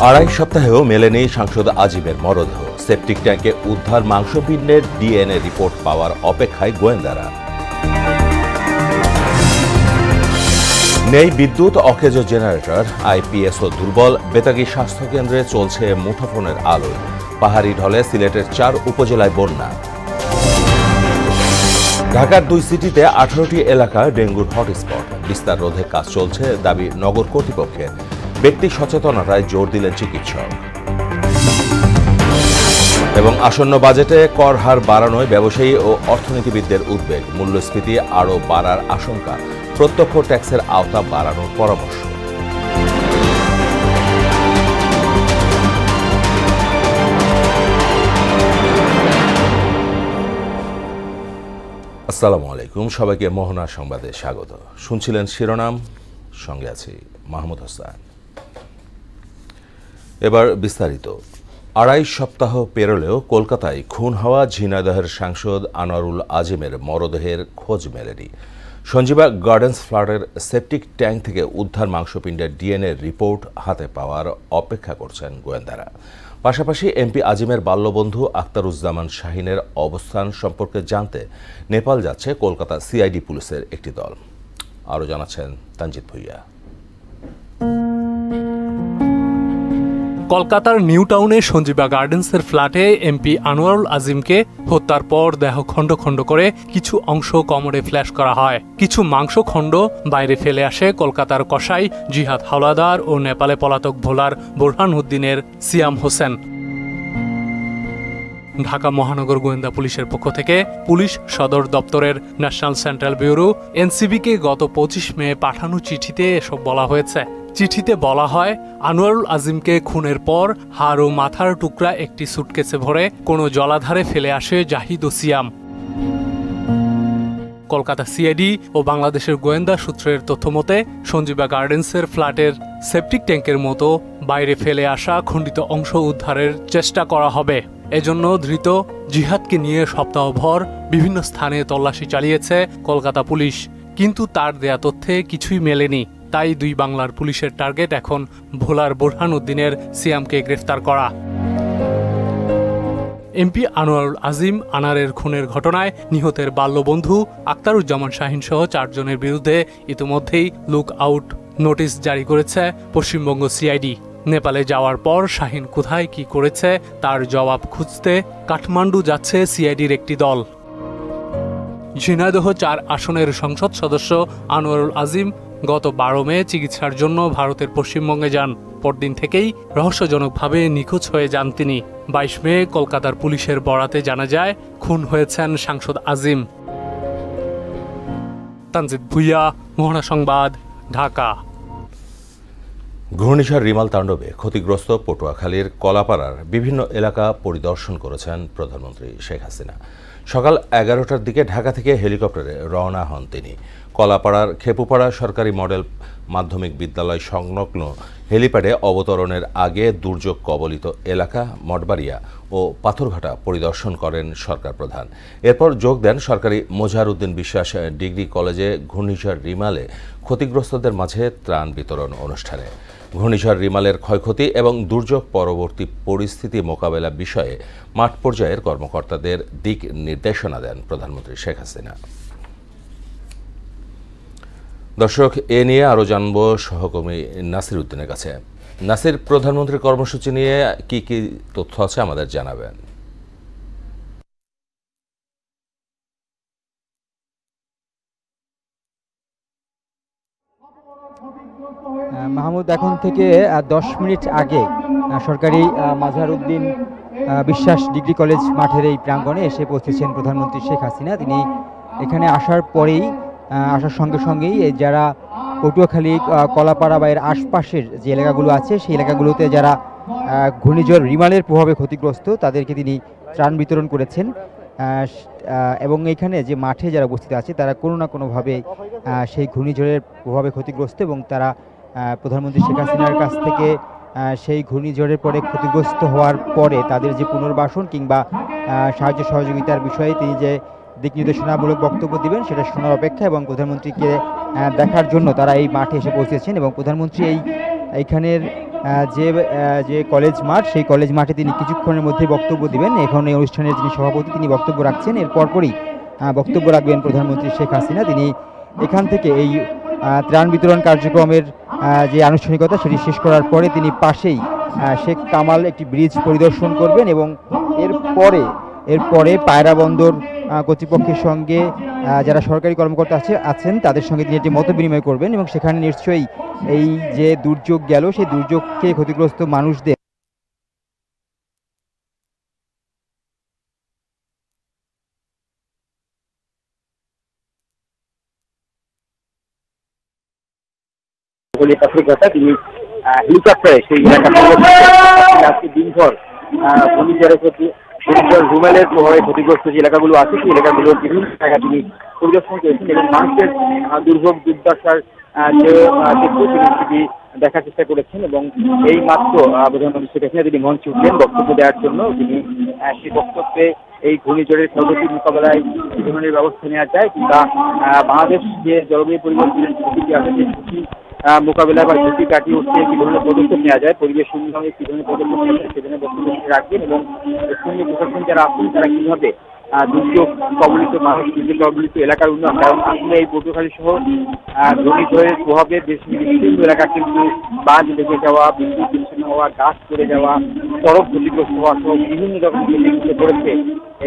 আড়াই সপ্তাহেও মেলেনি সাংসদ আজিমের মরদেহ। সেপটিক ট্যাঙ্কে উদ্ধার মাংসপিণ্ডের ডিএনএ রিপোর্ট পাওয়ার অপেক্ষায় গোয়েন্দারা। নেই বিদ্যুৎ, অকেজ জেনারেটর, আইপিএসও দুর্বল। বেতাগী স্বাস্থ্যকেন্দ্রে চলছে মুঠোফোনের আলো। পাহাড়ি ঢলে সিলেটের 4 উপজেলায় বন্যা। ঢাকার 2 সিটিতে 18টি এলাকা ডেঙ্গুর হটস্পট। বিস্তার রোধে কাজ চলছে দাবি নগর কর্তৃপক্ষের। ব্যক্তি সচেতনতায় জোর দিলেন চিকিৎসক। এবং আসন্ন বাজেটে কর হার বাড়ানোয় ব্যবসায়ী ও অর্থনীতিবিদদের উদ্বেগ। মূল্যস্ফীতি আরও বাড়ার আশঙ্কা। প্রত্যক্ষ ট্যাক্সের আওতা বাড়ানোর পরামর্শ। আসসালামু আলাইকুম, সবাইকে মোহনা সংবাদে স্বাগত। শুনছিলেন শিরোনাম, সঙ্গে আছি মাহমুদ হোসেন। এবার বিস্তারিত। আড়াই সপ্তাহ পেরোলেও কলকাতায় খুন হওয়া ঝিনাইদহের সাংসদ আনোয়ারুল আজিমের মরদেহের খোঁজ মেলেনি। সঞ্জীবা গার্ডেন্স ফ্ল্যাটের সেপটিক ট্যাঙ্ক থেকে উদ্ধার মাংসপিণ্ডের ডিএনএ রিপোর্ট হাতে পাওয়ার অপেক্ষা করছেন গোয়েন্দারা। পাশাপাশি এমপি আজিমের বাল্যবন্ধু আখতারুজ্জামান শাহিনের অবস্থান সম্পর্কে জানতে নেপাল যাচ্ছে কলকাতা সিআইডি পুলিশের একটি দল। আরও জানাচ্ছেন তানজিদ ভুইয়া। কলকাতার নিউ টাউনে সঞ্জীবা গার্ডেন্সের ফ্ল্যাটে এমপি আনোয়ারুল আজিমকে হত্যার পর দেহ খণ্ড খণ্ড করে কিছু অংশ কোমরে ফ্ল্যাশ করা হয়। কিছু মাংস খণ্ড বাইরে ফেলে আসে কলকাতার কসাই জিহাদ হাওলাদার ও নেপালে পলাতক ভোলার বোরহানউদ্দিনের সিয়াম হোসেন। ঢাকা মহানগর গোয়েন্দা পুলিশের পক্ষ থেকে পুলিশ সদর দপ্তরের ন্যাশনাল সেন্ট্রাল ব্যুরো এনসিবিকে গত 25 মে পাঠানো চিঠিতে এসব বলা হয়েছে। চিঠিতে বলা হয়, আনোয়ারুল আজিমকে খুনের পর হাড় ও মাথার টুকরা একটি সুটকেসে ভরে কোনো জলাধারে ফেলে আসে জাহিদ ও সিয়াম। কলকাতা সিআইডি ও বাংলাদেশের গোয়েন্দা সূত্রের তথ্যমতে সঞ্জীবা গার্ডেন্সের ফ্ল্যাটের সেপটিক ট্যাঙ্কের মতো বাইরে ফেলে আসা খণ্ডিত অংশ উদ্ধারের চেষ্টা করা হবে। এজন্য ধৃত জিহাদকে নিয়ে সপ্তাহভর বিভিন্ন স্থানে তল্লাশি চালিয়েছে কলকাতা পুলিশ, কিন্তু তার দেয়া তথ্যে কিছুই মেলেনি। তাই দুই বাংলার পুলিশের টার্গেট এখন ভোলার বোরহানউদ্দিনের সিয়ামকে গ্রেফতার করা। এমপি আনোয়ারুল আজিম আনারের খুনের ঘটনায় নিহতের বাল্যবন্ধু আখতারুজ্জামান শাহিন সহ 4 জনের বিরুদ্ধে ইতিমধ্যেই লুক আউট নোটিশ জারি করেছে পশ্চিমবঙ্গ সিআইডি। নেপালে যাওয়ার পর শাহিন কোথায় কি করেছে তার জবাব খুঁজতে কাঠমান্ডু যাচ্ছে সিআইডির একটি দল। ঝিনাইদহ 4 আসনের সংসদ সদস্য আনোয়ারুল আজিম গত 12 মে চিকিৎসার জন্য ভারতের পশ্চিমবঙ্গে যান। পরদিন থেকেই রহস্যজনকভাবে নিখোঁজ হয়ে যান তিনি। 22 মে কলকাতার পুলিশের বরাতে জানা যায় খুন হয়েছেন সাংসদ আজিম। তানজিদ ভুইয়া, মোহনা সংবাদ, ঢাকা। ঘূর্ণিঝড় রিমাল তাণ্ডবে ক্ষতিগ্রস্ত পটুয়াখালীর কলাপাড়ার বিভিন্ন এলাকা পরিদর্শন করেছেন প্রধানমন্ত্রী শেখ হাসিনা। সকাল 11টার দিকে ঢাকা থেকে হেলিকপ্টারে রওনা হন তিনি। কলাপাড়ার খেপুপাড়া সরকারি মডেল মাধ্যমিক বিদ্যালয় সংলগ্ন হেলিপ্যাডে অবতরণের আগে দুর্যোগ কবলিত এলাকা মঠবাড়িয়া ও পাথরঘাটা পরিদর্শন করেন সরকার প্রধান। এরপর যোগ দেন সরকারি মোজাহারউদ্দিন বিশ্বাস ডিগ্রি কলেজে ঘূর্ণিঝড় রিমালে ক্ষতিগ্রস্তদের মাঝে ত্রাণ বিতরণ অনুষ্ঠানে। ঘূর্ণিঝড় রিমালের ক্ষয়ক্ষতি এবং দুর্যোগ পরবর্তী পরিস্থিতি মোকাবেলা বিষয়ে মাঠ পর্যায়ের কর্মকর্তাদের দিক নির্দেশনা দেন প্রধানমন্ত্রী শেখ হাসিনা। দর্শক, এ নিয়ে আরও জানব সহকর্মী নাসির উদ্দিনের কাছে। নাসির, প্রধানমন্ত্রীর কর্মসূচি নিয়ে কি কি তথ্য আছে আমাদের জানাবেন। মাহমুদ, এখন থেকে 10 মিনিট আগে সরকারি মোজাহারউদ্দিন বিশ্বাস ডিগ্রি কলেজ মাঠের এই প্রাঙ্গণে এসে পৌঁছেছেন প্রধানমন্ত্রী শেখ হাসিনা। তিনি এখানে আসার সঙ্গে সঙ্গেই যারা পটুয়াখালী কলাপাড়া বা এর আশপাশের যে এলাকাগুলো আছে সেই এলাকাগুলোতে যারা ঘূর্ণিঝড় রিমালের প্রভাবে ক্ষতিগ্রস্ত তাদেরকে তিনি ত্রাণ বিতরণ করেছেন। এবং এইখানে যে মাঠে যারা উপস্থিত আছে তারা কোনো না কোনোভাবে সেই ঘূর্ণিঝড়ের প্রভাবে ক্ষতিগ্রস্ত এবং তারা প্রধানমন্ত্রী শেখ হাসিনার কাছ থেকে সেই ঘূর্ণিঝড়ের পরে ক্ষতিগ্রস্ত হওয়ার পরে তাদের যে পুনর্বাসন কিংবা সাহায্য সহযোগিতার বিষয়ে তিনি যে দিক নির্দেশনামূলক বক্তব্য দিবেন সেটা শোনার অপেক্ষা এবং প্রধানমন্ত্রীকে দেখার জন্য তারা এই মাঠে এসে পৌঁছেছেন। এবং প্রধানমন্ত্রী এইখানের যে কলেজ মাঠ, সেই কলেজ মাঠে তিনি কিছুক্ষণের মধ্যে বক্তব্য দিবেন। এখন এই অনুষ্ঠানের যিনি সভাপতি তিনি বক্তব্য রাখছেন, এর পরপরই বক্তব্য রাখবেন প্রধানমন্ত্রী শেখ হাসিনা। তিনি এখান থেকে এই ত্রাণ বিতরণ কার্যক্রমের যে আনুষ্ঠানিকতা সেটি শেষ করার পরে তিনি পাশেই শেখ কামাল একটি ব্রিজ পরিদর্শন করবেন এবং এরপরে পায়রা বন্দর কর্তৃপক্ষের সঙ্গে যারা সরকারি কর্মকর্তা আছেন তাদের সঙ্গে তিনি একটি মত বিনিময় করবেন এবং সেখানে নিশ্চয়ই এই যে দুর্যোগ গেল সেই দুর্যোগকে ক্ষতিগ্রস্ত মানুষদের তিনি হেলিকপ্টারে সেই এলাকা আজকে দিনভর রুমেলের প্রভাবে ক্ষতিগ্রস্ত যে এলাকাগুলো আছে সেই এলাকাগুলোর বিভিন্ন জায়গা তিনি পরিদর্শন করেছেন এবং মানুষের দুর্ভোগ দুর্দশার যে সেটি দেখার চেষ্টা করেছেন। এবং এই মাত্র প্রধানমন্ত্রী শেখ হাসিনা তিনি মঞ্চে উঠলেন বক্তব্য দেওয়ার জন্য। তিনি সেই বক্তব্যে এই ঘূর্ণিঝড়ের ক্ষয়ক্ষতি মোকাবেলায় কি ধরনের ব্যবস্থা নেওয়া যায় কিংবা বাংলাদেশ যে জলবায়ু পরিবর্তনের ঝুঁকি আছে সেই ঝুঁকি মোকাবেলা বা ঝুঁকি কাটিয়ে উঠতে কি ধরনের পদক্ষেপ নেওয়া যায়, পরিবেশ উন্নয়নে কি ধরনের পদক্ষেপ নেওয়া যায় সেখানে বক্তব্য রাখবেন এবং স্থানীয় প্রশাসন যারা আছেন তারা কিভাবে দুর্যোগ কবলিত মানুষ, দুর্যোগ কবলিত এলাকার উন্নয়ন, কারণ আসলে এই পটুয়াখালী সহ ঘূর্ণিঝড়ের প্রভাবে বিস্তীর্ণ এলাকা কিন্তু বাঁধ লেগে যাওয়া, বিদ্যুৎ বিচ্ছিন্ন হওয়া, গাছ পড়ে যাওয়া, সড়ক ক্ষতিগ্রস্ত হওয়া সহ বিভিন্ন রকম ক্ষতিগ্রস্ত করেছে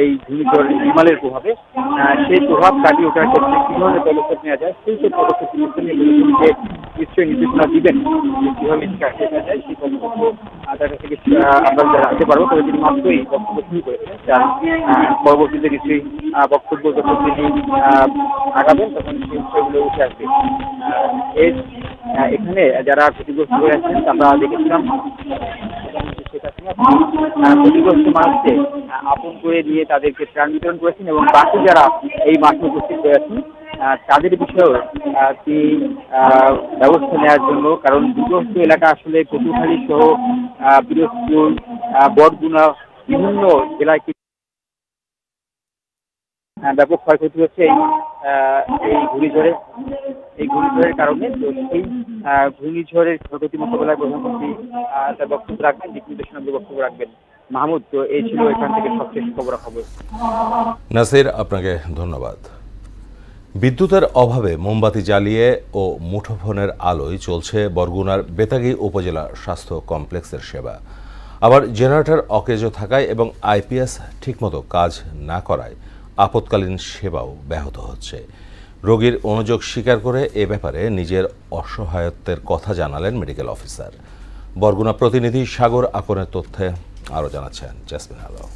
এই ঘূর্ণিঝড় হিমালয়ের প্রভাবে। সেই প্রভাব কাটিয়ে ওঠার ক্ষেত্রে কি ধরনের পদক্ষেপ নেওয়া যায় সেই সব পদক্ষেপ নিশ্চয়ই নির্দেশনা দিবেন কিভাবে কাটিয়ে নেওয়া যায় সেই পদক্ষেপ তার কাছ থেকে আমরা জানতে পারবো। তবে তিনি মাত্রই বক্তব্য শুরু করেছেন, যার পরবর্তীতে নিশ্চয়ই বক্তব্য যখন তিনি আগাবেন তখন সেই বিষয়গুলো উঠে আসবে। এখানে যারা ক্ষতিগ্রস্ত হয়ে আছেন আমরা দেখেছিলাম ক্ষতিগ্রস্ত মানুষকে আপন করে নিয়ে তাদেরকে ত্রাণ বিতরণ করেছেন এবং বাকি যারা এই মাঠে উপস্থিত হয়েছেন তাদের বিষয়েও তিনি ব্যবস্থা নেওয়ার জন্য, কারণ বিধ্বস্ত এলাকা আসলে পটুয়াখালী সহ পিরোজপুর, বরগুনা বিভিন্ন জেলায় ব্যাপক ক্ষয়ক্ষতি হচ্ছে এই ঘূর্ণিঝড়ের কারণে। তো সেই ঘূর্ণিঝড়ের ক্ষয়ক্ষতি মোকাবেলায় প্রধানমন্ত্রী তার বক্তব্য রাখবেন, দিক নির্দেশনা বক্তব্য রাখবেন। মাহমুদ, তো এই ছিল এখান থেকে সবচেয়ে খবর। নাসির, আপনাকে ধন্যবাদ। বিদ্যুতের অভাবে মোমবাতি জ্বালিয়ে ও মুঠোফোনের আলোয় চলছে বরগুনার বেতাগী উপজেলা স্বাস্থ্য কমপ্লেক্সের সেবা। আবার জেনারেটর অকেজো থাকায় এবং আইপিএস ঠিকমতো কাজ না করায় আপৎকালীন সেবাও ব্যাহত হচ্ছে। রোগীর অনুযোগ স্বীকার করে এ ব্যাপারে নিজের অসহায়ত্বের কথা জানালেন মেডিকেল অফিসার। বরগুনা প্রতিনিধি সাগর আকনের তথ্যে আরও জানাচ্ছেন জেসমিন আলম।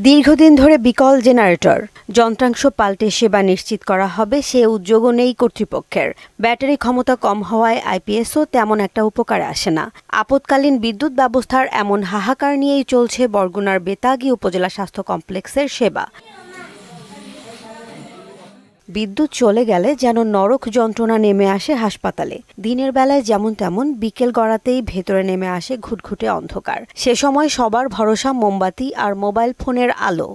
দীর্ঘদিন ধরে বিকল জেনারেটর, যন্ত্রাংশ পাল্টে সেবা নিশ্চিত করা হবে সে উদ্যোগও নেই কর্তৃপক্ষের। ব্যাটারি ক্ষমতা কম হওয়ায় আইপিএসও তেমন একটা উপকারে আসে না। আপৎকালীন বিদ্যুৎ ব্যবস্থার এমন হাহাকার নিয়েই চলছে বরগুনার বেতাগী উপজেলা স্বাস্থ্য কমপ্লেক্সের সেবা। বিদ্যুৎ চলে গেলে যেন নরক যন্ত্রণা নেমে আসে হাসপাতালে। দিনের বেলায় যেমন তেমন, বিকেল গড়াতেই ভেতরে নেমে আসে ঘুটঘুটে অন্ধকার। সে সময় সবার ভরসা মোমবাতি আর মোবাইল ফোনের আলো।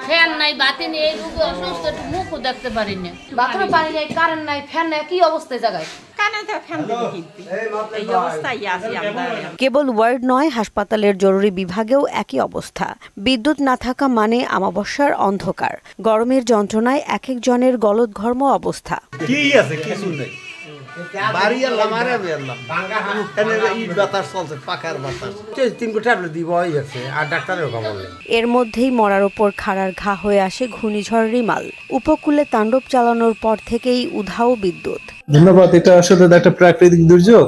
ফ্যান নাই, বাতি নেই, রোগী অসুস্থ, মুখও দেখতে পারি না, বাথরুমে পানি নাই, কারেন্ট নাই, ফ্যান নাই, কি অবস্থায় জায়গায় কেবল ওয়ার্ড নয়, হাসপাতালের জরুরি বিভাগেও একই অবস্থা। বিদ্যুৎ না থাকা মানে আমাবস্যার অন্ধকার। গরমের যন্ত্রণায় এক একজনের গলদঘর্ম অবস্থা। এর মধ্যেই মরার ওপর খাড়ার ঘা হয়ে আসে ঘূর্ণিঝড় রিমাল। উপকূলে তাণ্ডব চালানোর পর থেকেই উধাও বিদ্যুৎ। ধন্যবাদ। এটা আসলে একটা প্রাকৃতিক দুর্যোগ,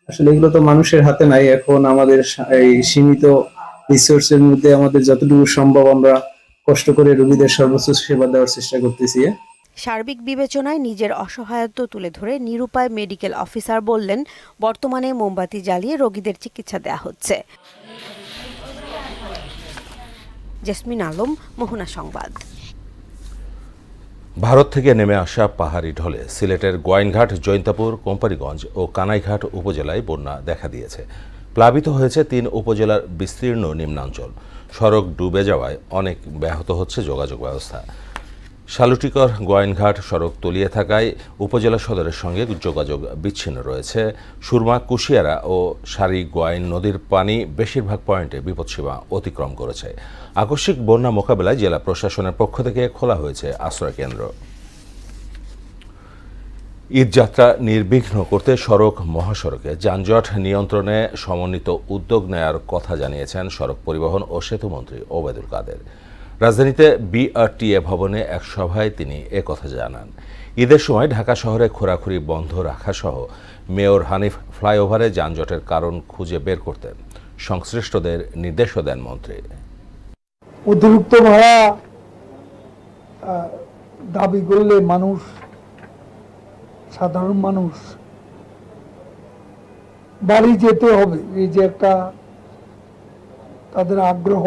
আসলে এগুলো তো মানুষের হাতে নাই। এখন আমাদের এই সীমিত রিসোর্সের মধ্যে আমাদের যতটুকু সম্ভব আমরা কষ্ট করে রোগীদের সর্বোচ্চ সেবা দেওয়ার চেষ্টা করতেছি। সার্বিক বিবেচনায় নিজের অসহায়ত্ব তুলে ধরে নিরুপায় মেডিকেল অফিসার বললেন, বর্তমানে মোমবাতি জ্বালিয়ে রোগীদের চিকিৎসা দেওয়া হচ্ছে। জেসমিন আলম, মোহনা সংবাদ। ভারত থেকে নেমে আসা পাহাড়ি ঢলে সিলেটের গোয়াইনঘাট, জৈন্তাপুর, কোম্পানীগঞ্জ ও কানাইঘাট উপজেলায় বন্যা দেখা দিয়েছে। প্লাবিত হয়েছে 3 উপজেলার বিস্তীর্ণ নিম্নাঞ্চল। সড়ক ডুবে যাওয়ায় অনেক ব্যাহত হচ্ছে যোগাযোগ ব্যবস্থা। শালুটিকর গোয়াইনঘাট সড়ক তলিয়ে থাকায় উপজেলা সদরের সঙ্গে যোগাযোগ বিচ্ছিন্ন রয়েছে। সুরমা, কুশিয়ারা ও সারি গোয়াইন নদীর পানি বেশিরভাগ পয়েন্টে বিপদসীমা অতিক্রম করেছে। আকস্মিক বন্যা মোকাবেলায় জেলা প্রশাসনের পক্ষ থেকে খোলা হয়েছে আশ্রয় কেন্দ্র। ঈদযাত্রা নির্বিঘ্ন করতে সড়ক মহাসড়কে যানজট নিয়ন্ত্রণে সমন্বিত উদ্যোগ নেয়ার কথা জানিয়েছেন সড়ক পরিবহন ও সেতুমন্ত্রী ওবায়দুল কাদের। রাজধানীতে বিআরটিএ ভবনে এক সভায় তিনি একথা জানান। ঈদের সময় ঢাকা শহরে ঘোরাঘুরি বন্ধ রাখা সহ মেয়র হানিফ ফ্লাইওভারে যানজটের কারণ খুঁজে বের করতে সংশ্লিষ্টদের নির্দেশও দেন মন্ত্রী। অতিরিক্ত ভাড়া দাবি করলে সাধারণ মানুষ বাড়ি যেতে হবে, এই যে একটা তাদের আগ্রহ,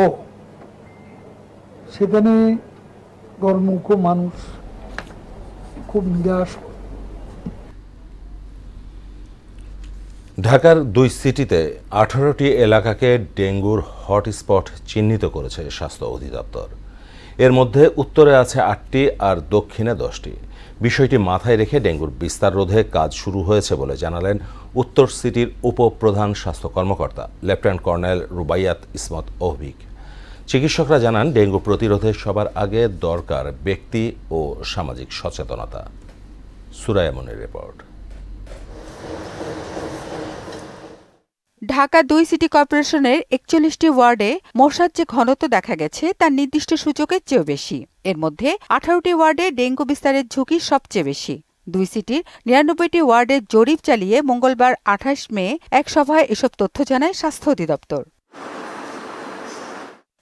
সেখানে গরমুখ মানুষ খুব নিরাশ। ঢাকার 2 সিটিতে 18টি এলাকাকে ডেঙ্গুর হটস্পট চিহ্নিত করেছে স্বাস্থ্য অধিদপ্তর। এর মধ্যে উত্তরে আছে 8টি আর দক্ষিণে 10টি। বিষয়টি মাথায় রেখে ডেঙ্গুর বিস্তার রোধে কাজ শুরু হয়েছে বলে জানালেন উত্তর সিটির উপপ্রধান স্বাস্থ্য কর্মকর্তা লেফটেন্যান্ট কর্নেল রুবাইয়াত ইসমত অভিক। চিকিৎসকরা জানান, ডেঙ্গু প্রতিরোধে সবার আগে দরকার ব্যক্তি ও সামাজিক সচেতনতা। সুরায়া মনির রিপোর্ট। ঢাকা 2 সিটি কর্পোরেশনের 41টি ওয়ার্ডে মশার যে ঘনত্ব দেখা গেছে তার নির্দিষ্ট সূচকের চেয়েও বেশি। এর মধ্যে 18টি ওয়ার্ডে ডেঙ্গু বিস্তারের ঝুঁকি সবচেয়ে বেশি। 2 সিটির 99টি ওয়ার্ডে জরিপ চালিয়ে মঙ্গলবার 28 মে এক সভায় এসব তথ্য জানায় স্বাস্থ্য অধিদপ্তর।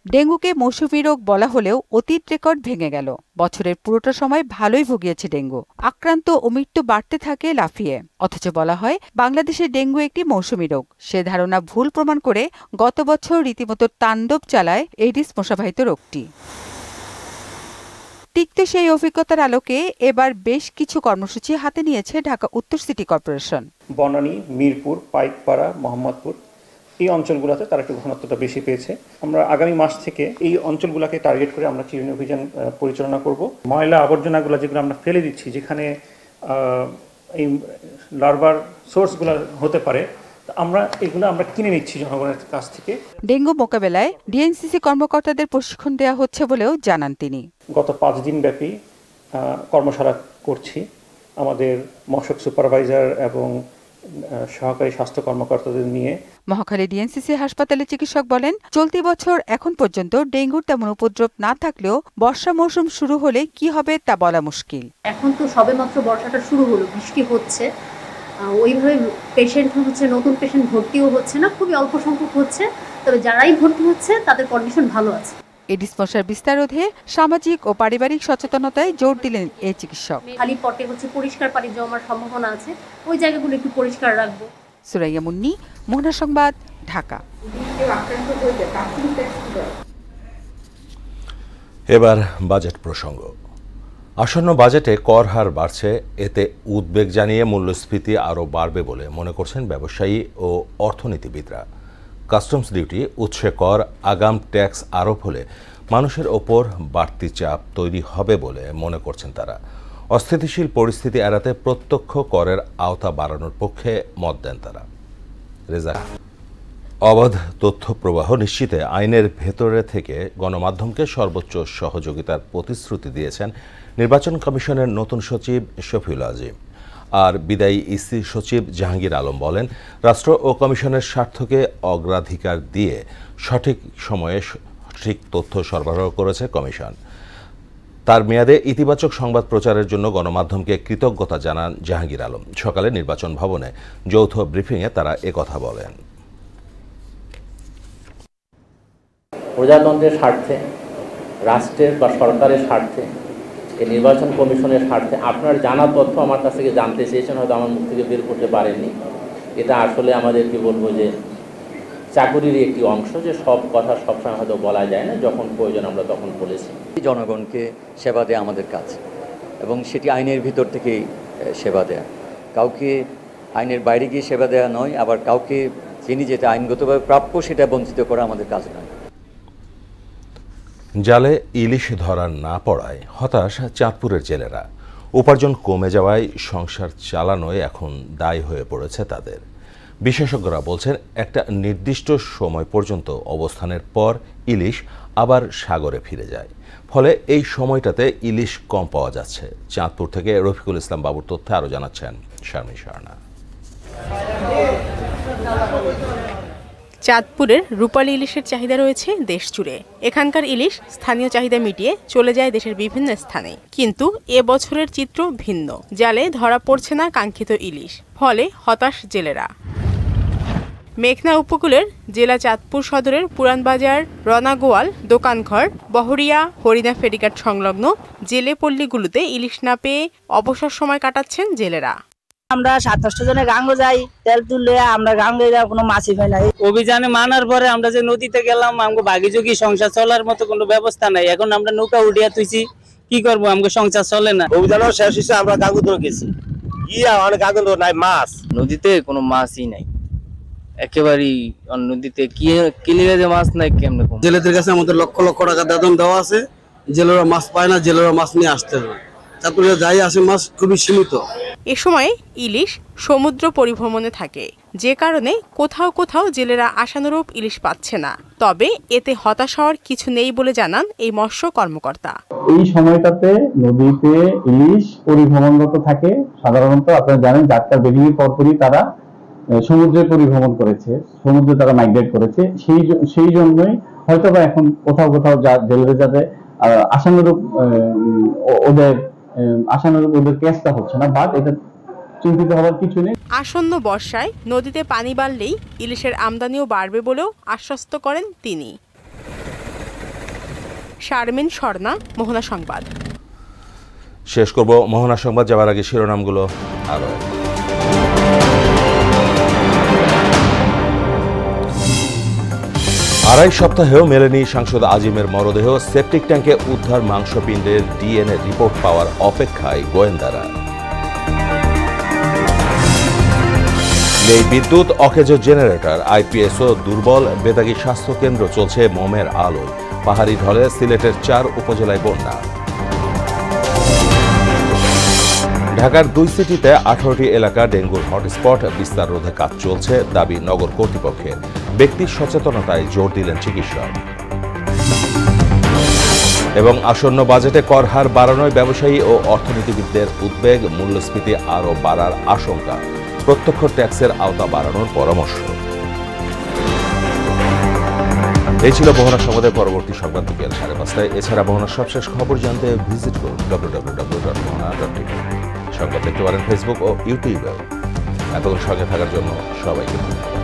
ডেঙ্গুকে মৌসুমী রোগ বলা হলেও অতীত রেকর্ড ভেঙে গেল। বছরের পুরোটা সময় ভালোই ভুগিয়েছে ডেঙ্গু। আক্রান্ত ও মৃত্যু বাড়তে থাকে লাফিয়ে। অথচ বলা হয় বাংলাদেশে ডেঙ্গু একটি মৌসুমী রোগ। সে ধারণা ভুল প্রমাণ করে গত বছর রীতিমতো তাণ্ডব চালায় এডিস মশাবাহিত রোগটি। তিক্ত সেই অভিজ্ঞতার আলোকে এবার বেশ কিছু কর্মসূচি হাতে নিয়েছে ঢাকা উত্তর সিটি কর্পোরেশন। বনানী, মিরপুর, পাইকপাড়া, মোহাম্মদপুর এই অঞ্চলগুলোতে তারা একটু ঘনত্বটা বেশি পেয়েছে। আমরা আগামী মাস থেকে এই অঞ্চলগুলোকে টার্গেট করে আমরা চিরুনি অভিযান পরিচালনা করব। ময়লা আবর্জনাগুলো যেগুলো আমরা ফেলে দিচ্ছি, যেখানে এই লার্ভার সোর্সগুলো হতে পারে, এগুলো আমরা কিনে নিচ্ছি জনগণের কাছ থেকে। ডেঙ্গু মোকাবেলায় ডিএনসিসি কর্মকর্তাদের প্রশিক্ষণ দেওয়া হচ্ছে বলেও জানান তিনি। গত 5 দিন ব্যাপী কর্মশালা করছি আমাদের মশক সুপারভাইজার এবং সহকারী স্বাস্থ্য কর্মকর্তাদের নিয়ে। মহাখালী ডিএনসিসি হাসপাতালে চিকিৎসক বলেন, চলতি বছর এখন পর্যন্ত ডেঙ্গুর তেমন উপদ্রব না থাকলেও বর্ষা মৌসুম শুরু হলে কি হবে তা বলা মুশকিল। এখন তো সবেমাত্র বর্ষাটা শুরু হলো, বৃষ্টি হচ্ছে, ওইভাবে পেশেন্ট হচ্ছে, নতুন পেশেন্ট ভর্তিও হচ্ছে না, খুবই অল্প সংখ্যক হচ্ছে। তবে যারাই ভর্তি হচ্ছে তাদের কন্ডিশন ভালো আছে। এডিস মশার বিস্তার রোধে সামাজিক ও পারিবারিক সচেতনতায় জোর দিলেন এই চিকিৎসক। খালি পটে হচ্ছে পরিষ্কার পানি জমার সম্ভাবনা আছে, ওই জায়গাগুলো একটু পরিষ্কার রাখবো। সুরাইয়া মুন্নি, মোহনা সংবাদ, ঢাকা। এবার বাজেট প্রসঙ্গ। আসন্ন বাজেটে কর হার বাড়ছে, এতে উদ্বেগ জানিয়ে মূল্যস্ফীতি আরও বাড়বে বলে মনে করছেন ব্যবসায়ী ও অর্থনীতিবিদরা। কাস্টমস ডিউটি, উৎসে কর, আগাম ট্যাক্স আরোপ হলে মানুষের ওপর বাড়তি চাপ তৈরি হবে বলে মনে করছেন তারা। অস্থিতিশীল পরিস্থিতি এড়াতে প্রত্যক্ষ করের আওতা বাড়ানোর পক্ষে মত দেন তারা। রেজা, অবাধ তথ্য প্রবাহ নিশ্চিতে আইনের ভেতরে থেকে গণমাধ্যমকে সর্বোচ্চ সহযোগিতার প্রতিশ্রুতি দিয়েছেন নির্বাচন কমিশনের নতুন সচিব শফিউল আজিম। আর বিদায়ী ইসি সচিব জাহাঙ্গীর আলম বলেন, রাষ্ট্র ও কমিশনের স্বার্থকে অগ্রাধিকার দিয়ে সঠিক সময়ে সঠিক তথ্য সরবরাহ করেছে কমিশন। তার মেয়াদে ইতিবাচক সংবাদ প্রচারের জন্য গণমাধ্যমকে কৃতজ্ঞতা জানান জাহাঙ্গীর আলম। সকালে নির্বাচন ভবনে যৌথ ব্রিফিংয়ে তারা একথা বলেন। প্রজাতন্ত্রের স্বার্থে, রাষ্ট্রের বা সরকারের স্বার্থে, এই নির্বাচন কমিশনের স্বার্থে আপনার জানা তথ্য আমার কাছ থেকে জানতে চেয়েছেন, হয়তো আমার মুখ থেকে বের করতে পারেননি। এটা আসলে আমাদের কি বলবো যে চাকুরির একটি অংশ, যে সব কথা সবসময় হয়তো বলা যায় না, যখন প্রয়োজন আমরা তখন বলেছি। জনগণকে সেবা দেয়া আমাদের কাজ, এবং সেটি আইনের ভিতর থেকেই সেবা দেয়া। কাউকে আইনের বাইরে গিয়ে সেবা দেওয়া নয়, আবার কাউকে যিনি যেটা আইনগতভাবে প্রাপ্য সেটা বঞ্চিত করা আমাদের কাজ নয়। জালে ইলিশ ধরা না পড়ায় হতাশ চাঁদপুরের জেলেরা। উপার্জন কমে যাওয়ায় সংসার চালানোয় এখন দায় হয়ে পড়েছে তাদের। বিশেষজ্ঞরা বলছেন একটা নির্দিষ্ট সময় পর্যন্ত অবস্থানের পর ইলিশ আবার সাগরে ফিরে যায়, ফলে এই সময়টাতে ইলিশ কম পাওয়া যাচ্ছে। চাঁদপুর থেকে রফিকুল ইসলাম বাবুর তথ্যে আরও জানাচ্ছেন শারমিন শারনা। চাঁদপুরের রূপালী ইলিশের চাহিদা রয়েছে দেশ জুড়ে। এখানকার ইলিশ স্থানীয় চাহিদা মিটিয়ে চলে যায় দেশের বিভিন্ন স্থানে, কিন্তু এ বছরের চিত্র ভিন্ন। জালে ধরা পড়ছে না কাঙ্ক্ষিত ইলিশ, ফলে হতাশ জেলেরা। মেঘনা উপকূলের জেলা চাঁদপুর সদরের পুরানবাজার, রনাগোয়াল, দোকানঘর, বহরিয়া, হরিণা ফেরিঘাট সংলগ্ন জেলে পল্লীগুলোতে ইলিশ না পেয়ে অবসর সময় কাটাচ্ছেন জেলেরা। আমরা 27 জনে গাঙ্গো যাই, তেল তুললে আমরা গাঙ্গে যাই, কোনো মাছই পাই না। অভিযানে মানার পরে আমরা যে নদীতে গেলাম, আমাকে বাগিযোগী সংসার চলার মতো কোনো ব্যবস্থা নাই। এখন আমরা নৌকা উঠিয়া তুইছি, কি করবো, আমাকে সংসার চলে না। অভিযানও শেষ হয়েছে, আমরা গাঙ্গুদর গেছি, গিয়া অনেক গাঙ্গুদর নাই মাছ, নদীতে কোনো মাছই নাই একেবারেই। নদীতে কিলিয়ে মাছ নাই, কেমনে? জেলেদের কাছে আমাদের লক্ষ লক্ষ টাকা বেতন দেওয়া আছে, জেলেরা মাছ পায় না, জেলেরা মাছ নিয়ে আসতে হবে। তারপরে যাই আসে মাছ খুবই সীমিত। এ সময় ইলিশ সমুদ্র পরিভ্রমণে থাকে, যে কারণে কোথাও কোথাও জেলেরা আশানুরূপ ইলিশ পাচ্ছে না। তবে এতে হতাশ হওয়ার কিছু নেই বলে জানান এই মৎস্য কর্মকর্তা। এই সময়টাতে নদীতে ইলিশ পরিভ্রমণরত থাকে। সাধারণত আপনারা জানেন, যাত্রা বেরিয়ে পরপরই তারা সমুদ্রে পরিভ্রমণ করেছে, সমুদ্রে তারা মাইগ্রেট করেছে। সেই জন্যই হয়তো বা এখন কোথাও কোথাও জেলেরা যাতে আশানুরূপ ওদের কেসটা হচ্ছে না, বাট এটা চিন্তিত হওয়ার কিছু নেই। আসন্ন বর্ষায় নদীতে পানি বাড়লেই ইলিশের আমদানিও বাড়বে বলেও আশ্বস্ত করেন তিনি। শারমিন স্বর্ণা, মোহনা সংবাদ। শেষ করব মোহনা সংবাদ যাওয়ার আগে শিরোনামগুলো আরো। আড়াই সপ্তাহেও মেলেনি সাংসদ আজিমের মরদেহ। সেপটিক ট্যাঙ্কে উদ্ধার মাংসপিণ্ডের ডিএনএ রিপোর্ট পাওয়ার অপেক্ষায় গোয়েন্দারা। নেই বিদ্যুৎ, অকেজো জেনারেটর, আইপিএসও দুর্বল। বেদাগী স্বাস্থ্য কেন্দ্র চলছে মোমের আলোয়। পাহাড়ি ঢলে সিলেটের 4 উপজেলায় বন্যা। ঢাকার 2 সিটিতে 18টি এলাকা ডেঙ্গুর হটস্পট। বিস্তার রোধে কাজ চলছে, দাবি নগর কর্তৃপক্ষের। ব্যক্তির সচেতনতায় জোর দিলেন চিকিৎসক। এবং আসন্ন বাজেটে কর হার বাড়ানোয় ব্যবসায়ী ও অর্থনীতিবিদদের উদ্বেগ। মূল্যস্ফীতি আরও বাড়ার আশঙ্কা। প্রত্যক্ষ ট্যাক্সের আওতা বাড়ানোর পরামর্শ। এই ছিল মোহনা সংবাদের পরবর্তী সংবাদ বিকেল 5:30টায়। এছাড়া মোহনার সবশেষ খবর জানতে ভিজিট করুন www.mohana.tv। সংবাদ দেখতে পারেন ফেসবুক ও ইউটিউবে। এতক্ষণ সঙ্গে থাকার জন্য সবাইকে ধন্যবাদ।